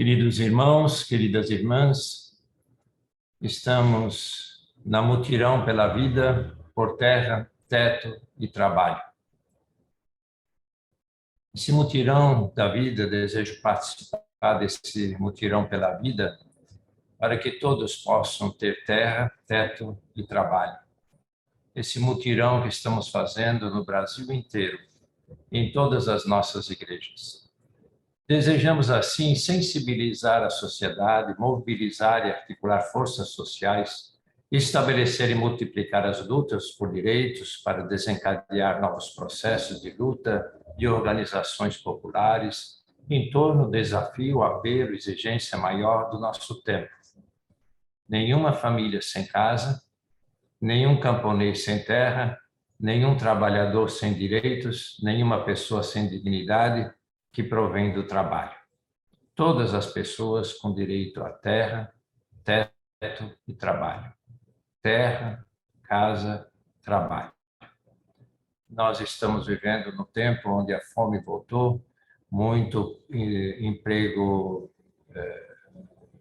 Queridos irmãos, queridas irmãs, estamos na mutirão pela vida, por terra, teto e trabalho. Esse mutirão da vida, desejo participar desse mutirão pela vida, para que todos possam ter terra, teto e trabalho. Esse mutirão que estamos fazendo no Brasil inteiro, em todas as nossas igrejas. Desejamos, assim, sensibilizar a sociedade, mobilizar e articular forças sociais, estabelecer e multiplicar as lutas por direitos para desencadear novos processos de luta de organizações populares em torno do desafio, apelo, exigência maior do nosso tempo. Nenhuma família sem casa, nenhum camponês sem terra, nenhum trabalhador sem direitos, nenhuma pessoa sem dignidade, que provém do trabalho. Todas as pessoas com direito à terra, teto e trabalho. Terra, casa, trabalho. Nós estamos vivendo no tempo onde a fome voltou, muito emprego,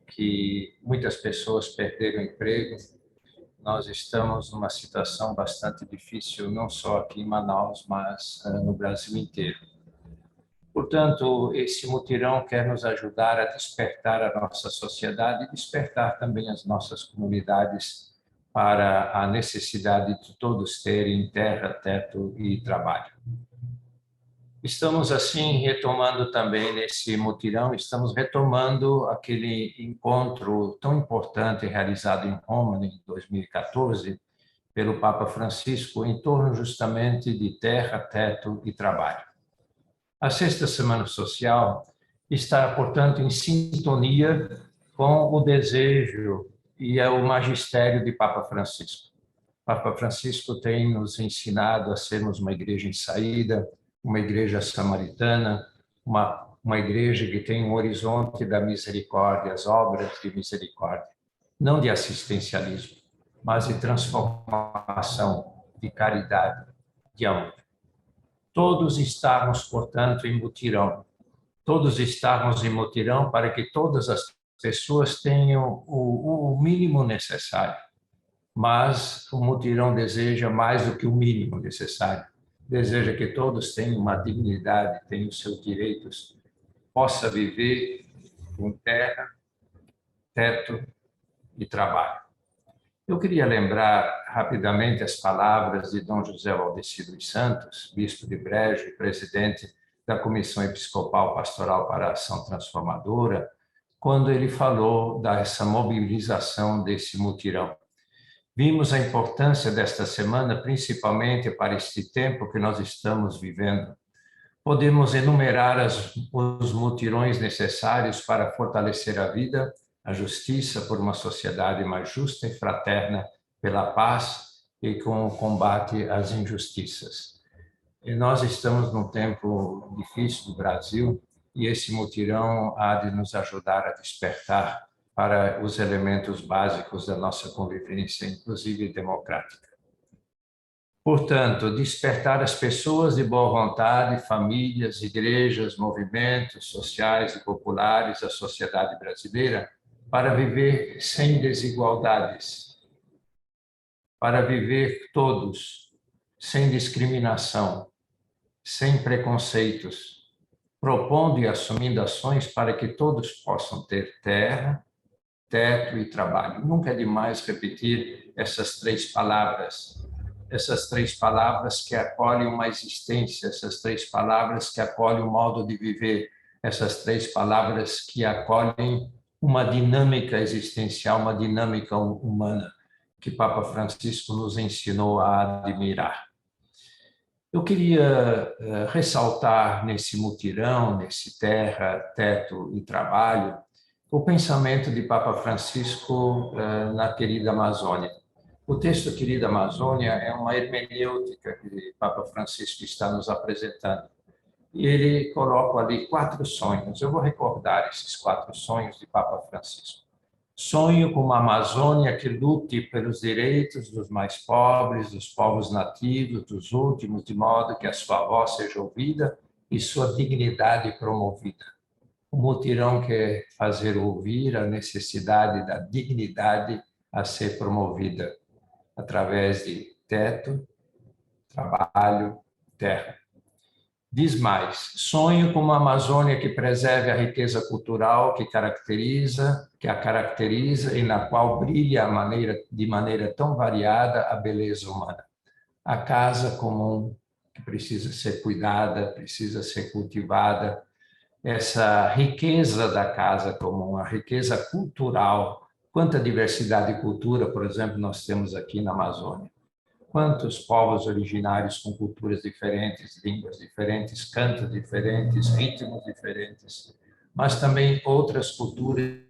que muitas pessoas perderam emprego. Nós estamos numa situação bastante difícil, não só aqui em Manaus, mas no Brasil inteiro. Portanto, esse mutirão quer nos ajudar a despertar a nossa sociedade e despertar também as nossas comunidades para a necessidade de todos terem terra, teto e trabalho. Estamos, assim, retomando também nesse mutirão, estamos retomando aquele encontro tão importante realizado em Roma em 2014 pelo Papa Francisco em torno justamente de terra, teto e trabalho. A Sexta Semana Social está, portanto, em sintonia com o desejo e o magistério de Papa Francisco. Papa Francisco tem nos ensinado a sermos uma igreja em saída, uma igreja samaritana, uma igreja que tem um horizonte da misericórdia, as obras de misericórdia, não de assistencialismo, mas de transformação, de caridade, de amor. Todos estávamos, portanto, em mutirão. Todos estávamos em mutirão para que todas as pessoas tenham o mínimo necessário. Mas o mutirão deseja mais do que o mínimo necessário. Deseja que todos tenham uma dignidade, tenham os seus direitos, possa viver com terra, teto e trabalho. Eu queria lembrar rapidamente as palavras de Dom José Valdeci dos Santos, bispo de Brejo e presidente da Comissão Episcopal Pastoral para a Ação Transformadora, quando ele falou dessa mobilização desse mutirão. Vimos a importância desta semana, principalmente para este tempo que nós estamos vivendo. Podemos enumerar os mutirões necessários para fortalecer a vida, a justiça por uma sociedade mais justa e fraterna, pela paz e com o combate às injustiças. E nós estamos num tempo difícil do Brasil e esse mutirão há de nos ajudar a despertar para os elementos básicos da nossa convivência, inclusive democrática. Portanto, despertar as pessoas de boa vontade, famílias, igrejas, movimentos sociais e populares, a sociedade brasileira, para viver sem desigualdades, para viver todos sem discriminação, sem preconceitos, propondo e assumindo ações para que todos possam ter terra, teto e trabalho. Nunca é demais repetir essas três palavras que acolhem uma existência, essas três palavras que acolhem um modo de viver, essas três palavras que acolhem uma dinâmica existencial, uma dinâmica humana, que Papa Francisco nos ensinou a admirar. Eu queria ressaltar nesse mutirão, nesse terra, teto e trabalho, o pensamento de Papa Francisco na querida Amazônia. O texto Querida Amazônia é uma hermenêutica que Papa Francisco está nos apresentando. E ele coloca ali 4 sonhos. Eu vou recordar esses 4 sonhos de Papa Francisco. Sonho com uma Amazônia que lute pelos direitos dos mais pobres, dos povos nativos, dos últimos, de modo que a sua voz seja ouvida e sua dignidade promovida. O mutirão quer fazer ouvir a necessidade da dignidade a ser promovida através de teto, trabalho, terra. Diz mais: sonho com uma Amazônia que preserve a riqueza cultural que a caracteriza e na qual brilha de maneira tão variada a beleza humana. A casa comum que precisa ser cuidada, precisa ser cultivada, essa riqueza da casa comum, a riqueza cultural. Quanta diversidade de cultura, por exemplo, nós temos aqui na Amazônia. Quantos povos originários com culturas diferentes, línguas diferentes, cantos diferentes, ritmos diferentes, mas também outras culturas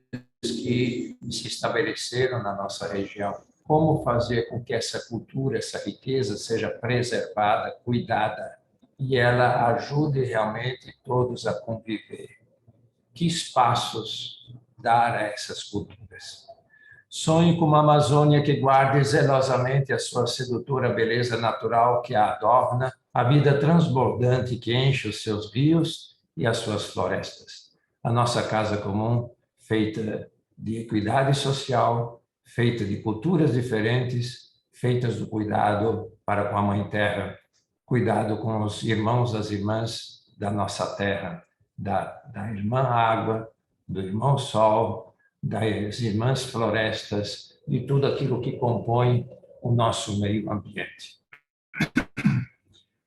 que se estabeleceram na nossa região. Como fazer com que essa cultura, essa riqueza seja preservada, cuidada, e ela ajude realmente todos a conviver. Que espaços dar a essas culturas? Sonho com uma Amazônia que guarde zelosamente a sua sedutora beleza natural que a adorna, a vida transbordante que enche os seus rios e as suas florestas. A nossa casa comum, feita de equidade social, feita de culturas diferentes, feitas do cuidado para com a Mãe Terra, cuidado com os irmãos, as irmãs da nossa terra, da irmã água, do irmão sol, das irmãs florestas, de tudo aquilo que compõe o nosso meio ambiente.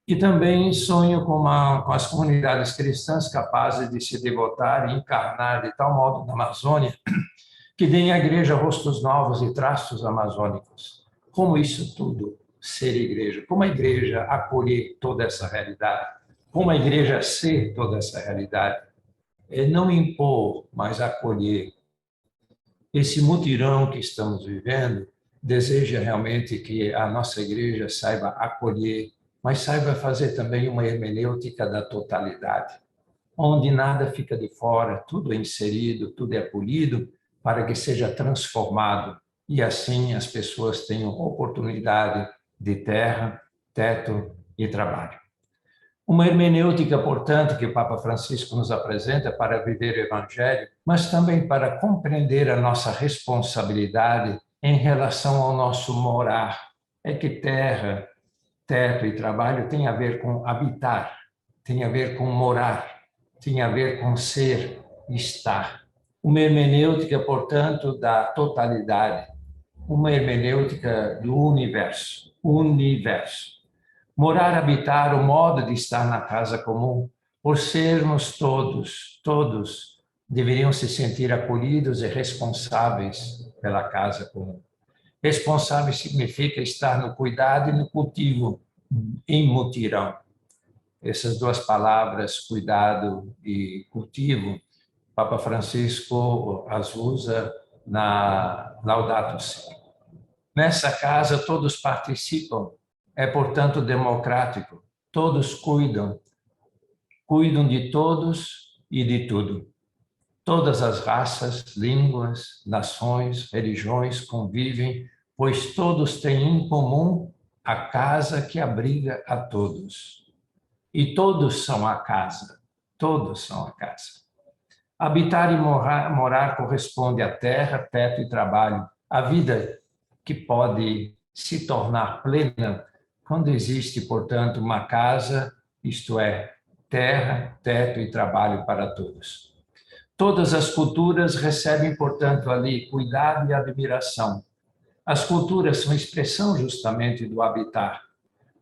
E também sonho com as comunidades cristãs capazes de se devotar e encarnar de tal modo na Amazônia que deem à igreja rostos novos e traços amazônicos. Como isso tudo ser igreja? Como a igreja acolher toda essa realidade? Como a igreja ser toda essa realidade? É não impor, mas acolher. Esse mutirão que estamos vivendo deseja realmente que a nossa igreja saiba acolher, mas saiba fazer também uma hermenêutica da totalidade, onde nada fica de fora, tudo é inserido, tudo é polido, para que seja transformado e assim as pessoas tenham oportunidade de terra, teto e trabalho. Uma hermenêutica, portanto, que o Papa Francisco nos apresenta para viver o Evangelho, mas também para compreender a nossa responsabilidade em relação ao nosso morar. É que terra, teto e trabalho tem a ver com habitar, tem a ver com morar, tem a ver com ser, estar. Uma hermenêutica, portanto, da totalidade, uma hermenêutica do universo, universo. Morar, habitar, o modo de estar na casa comum, por sermos todos deveriam se sentir acolhidos e responsáveis pela casa comum. Responsável significa estar no cuidado e no cultivo, em mutirão. Essas duas palavras, cuidado e cultivo, Papa Francisco as usa na Laudato Si. Nessa casa todos participam, é portanto democrático, todos cuidam de todos e de tudo. Todas as raças, línguas, nações, religiões convivem, pois todos têm em comum a casa que abriga a todos. E todos são a casa, todos são a casa. Habitar e morar corresponde à terra, teto e trabalho. A vida que pode se tornar plena quando existe, portanto, uma casa, isto é, terra, teto e trabalho para todos. Todas as culturas recebem, portanto, ali cuidado e admiração. As culturas são expressão justamente do habitar.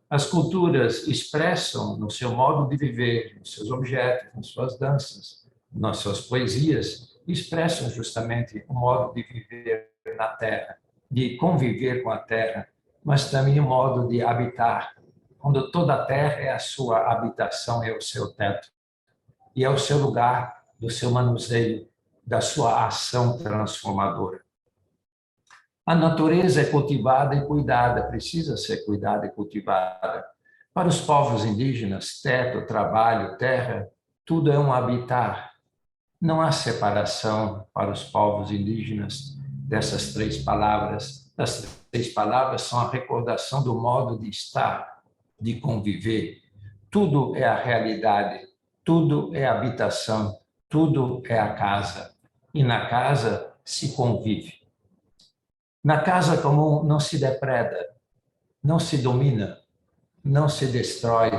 As culturas expressam no seu modo de viver, nos seus objetos, nas suas danças, nas suas poesias, expressam justamente o modo de viver na terra, de conviver com a terra, mas também o modo de habitar, quando toda a terra é a sua habitação, é o seu teto, e é o seu lugar do seu manuseio, da sua ação transformadora. A natureza é cultivada e cuidada, precisa ser cuidada e cultivada. Para os povos indígenas, teto, trabalho, terra, tudo é um habitar. Não há separação para os povos indígenas dessas três palavras. As três palavras são a recordação do modo de estar, de conviver. Tudo é a realidade, tudo é habitação, tudo é a casa, e na casa se convive. Na casa comum não se depreda, não se domina, não se destrói,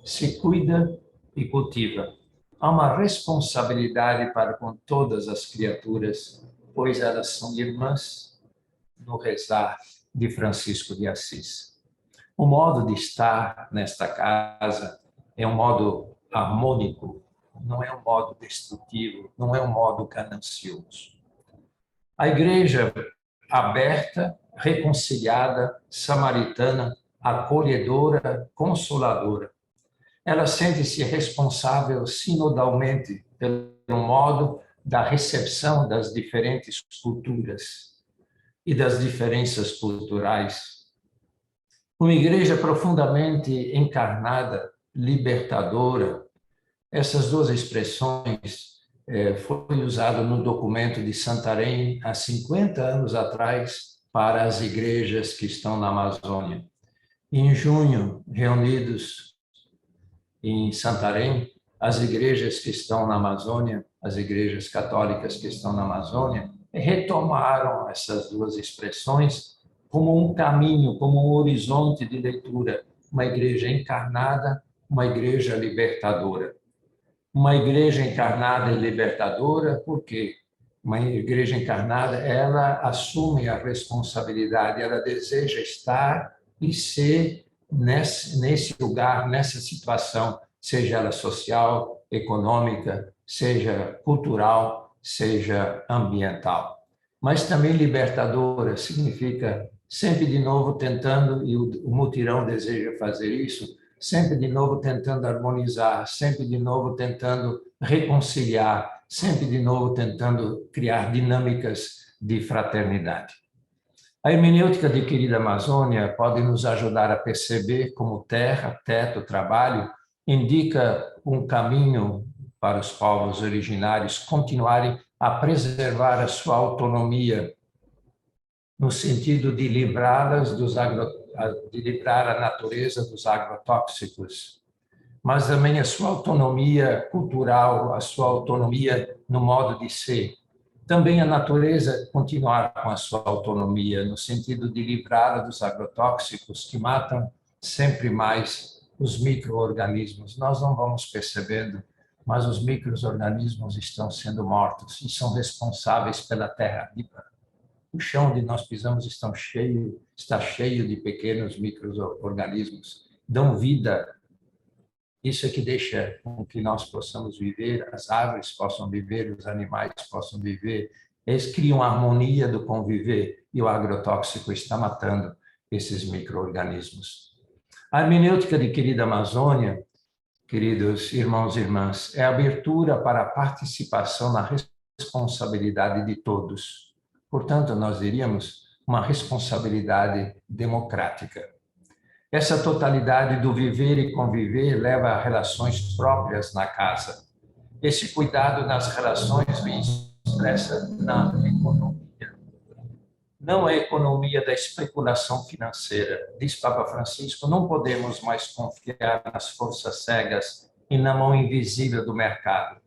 se cuida e cultiva. Há uma responsabilidade para com todas as criaturas, pois elas são irmãs no rezar de Francisco de Assis. O modo de estar nesta casa é um modo harmônico, não é um modo destrutivo, não é um modo ganancioso. A igreja aberta, reconciliada, samaritana, acolhedora, consoladora. Ela sente-se responsável sinodalmente pelo modo da recepção das diferentes culturas e das diferenças culturais. Uma igreja profundamente encarnada, libertadora, essas duas expressões foi usado no documento de Santarém há 50 anos atrás para as igrejas que estão na Amazônia. Em junho, reunidos em Santarém, as igrejas que estão na Amazônia, as igrejas católicas que estão na Amazônia, retomaram essas duas expressões como um caminho, como um horizonte de leitura, uma igreja encarnada, uma igreja libertadora. Uma igreja encarnada e libertadora, porque uma igreja encarnada, ela assume a responsabilidade, ela deseja estar e ser nesse lugar, nessa situação, seja ela social, econômica, seja cultural, seja ambiental. Mas também libertadora significa sempre de novo tentando, e o mutirão deseja fazer isso, sempre de novo tentando harmonizar, sempre de novo tentando reconciliar, sempre de novo tentando criar dinâmicas de fraternidade. A hermenêutica de Querida Amazônia pode nos ajudar a perceber como terra, teto, trabalho indica um caminho para os povos originários continuarem a preservar a sua autonomia, no sentido de livrá-las de livrar a natureza dos agrotóxicos, mas também a sua autonomia cultural, a sua autonomia no modo de ser. Também a natureza continuar com a sua autonomia, no sentido de livrá-la dos agrotóxicos que matam sempre mais os micro-organismos. Nós não vamos percebendo, mas os micro-organismos estão sendo mortos e são responsáveis pela terra viva. O chão onde nós pisamos está cheio de pequenos micro-organismos, dão vida. Isso é que deixa com que nós possamos viver, as árvores possam viver, os animais possam viver. Eles criam a harmonia do conviver e o agrotóxico está matando esses micro-organismos. A hermenêutica de Querida Amazônia, queridos irmãos e irmãs, é a abertura para a participação na responsabilidade de todos. Portanto, nós diríamos uma responsabilidade democrática. Essa totalidade do viver e conviver leva a relações próprias na casa. Esse cuidado nas relações vem expressa na economia. Não é a economia da especulação financeira. Diz Papa Francisco, não podemos mais confiar nas forças cegas e na mão invisível do mercado.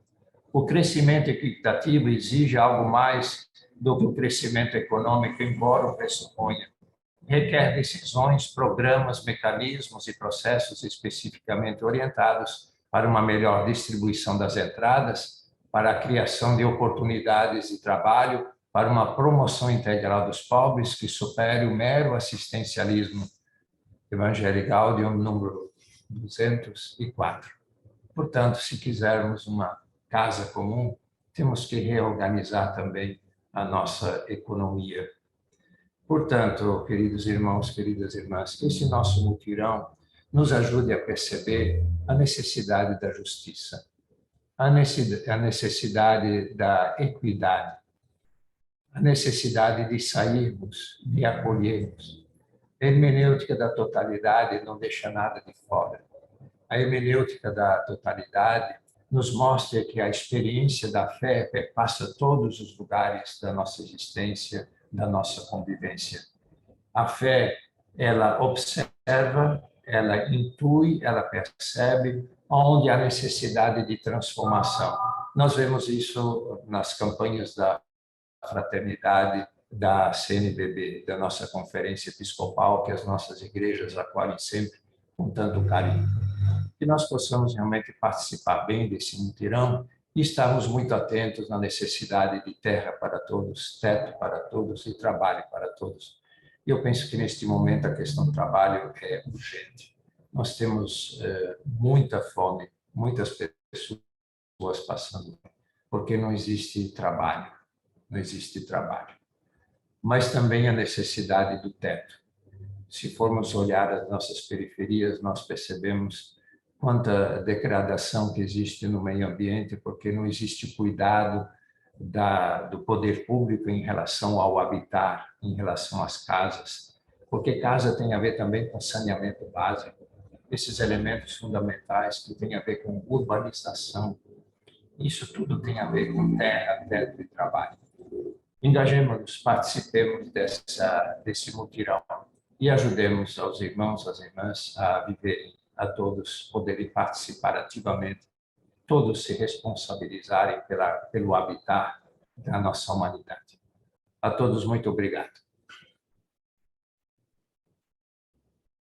O crescimento equitativo exige algo mais do que o crescimento econômico, embora o pressuponha. Requer decisões, programas, mecanismos e processos especificamente orientados para uma melhor distribuição das entradas, para a criação de oportunidades de trabalho, para uma promoção integral dos pobres que supere o mero assistencialismo. Evangelii Gaudium, número 204. Portanto, se quisermos uma casa comum, temos que reorganizar também a nossa economia. Portanto, queridos irmãos, queridas irmãs, que esse nosso mutirão nos ajude a perceber a necessidade da justiça, a necessidade da equidade, a necessidade de sairmos, de acolhermos. A hermenêutica da totalidade não deixa nada de fora. A hermenêutica da totalidade nos mostra que a experiência da fé perpassa todos os lugares da nossa existência, da nossa convivência. A fé, ela observa, ela intui, ela percebe onde há necessidade de transformação. Nós vemos isso nas campanhas da fraternidade, da CNBB, da nossa Conferência Episcopal, que as nossas igrejas acolhem sempre com tanto carinho. Que nós possamos realmente participar bem desse mutirão e estarmos muito atentos na necessidade de terra para todos, teto para todos e trabalho para todos. E eu penso que neste momento a questão do trabalho é urgente. Nós temos muita fome, muitas pessoas passando, porque não existe trabalho, não existe trabalho. Mas também a necessidade do teto. Se formos olhar as nossas periferias, nós percebemos quanta degradação que existe no meio ambiente, porque não existe cuidado do poder público em relação ao habitar, em relação às casas, porque casa tem a ver também com saneamento básico, esses elementos fundamentais que têm a ver com urbanização. Isso tudo tem a ver com terra, teto e trabalho. Engajemos-nos, participemos desse mutirão e ajudemos aos irmãos, às irmãs a viverem, a todos poderem participar ativamente, todos se responsabilizarem pelo habitat da nossa humanidade. A todos, muito obrigado.